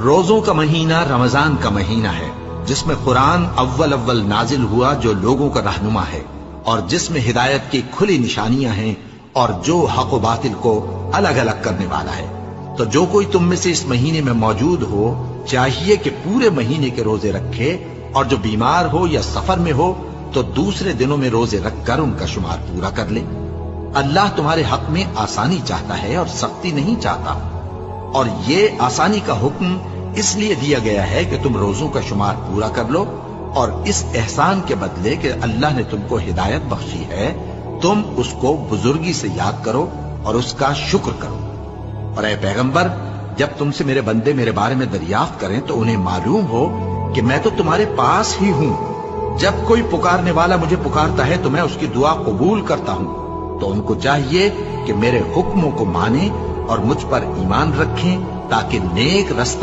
روزوں کا مہینہ رمضان کا مہینہ ہے، جس میں قرآن اول نازل ہوا، جو لوگوں کا رہنما ہے اور جس میں ہدایت کی کھلی نشانیاں ہیں اور جو حق و باطل کو الگ الگ کرنے والا ہے۔ تو جو کوئی تم میں سے اس مہینے میں موجود ہو چاہیے کہ پورے مہینے کے روزے رکھے، اور جو بیمار ہو یا سفر میں ہو تو دوسرے دنوں میں روزے رکھ کر ان کا شمار پورا کر لے۔ اللہ تمہارے حق میں آسانی چاہتا ہے اور سختی نہیں چاہتا، اور یہ آسانی کا حکم اس لیے دیا گیا ہے کہ تم روزوں کا شمار پورا کر لو، اور اس احسان کے بدلے کہ اللہ نے تم کو ہدایت بخشی ہے تم اس کو بزرگی سے یاد کرو اور اس کا شکر کرو۔ اور اے پیغمبر، جب تم سے میرے بندے میرے بارے میں دریافت کریں تو انہیں معلوم ہو کہ میں تو تمہارے پاس ہی ہوں۔ جب کوئی پکارنے والا مجھے پکارتا ہے تو میں اس کی دعا قبول کرتا ہوں۔ تو ان کو چاہیے کہ میرے حکموں کو مانیں اور مجھ پر ایمان رکھیں تاکہ نیک رستہ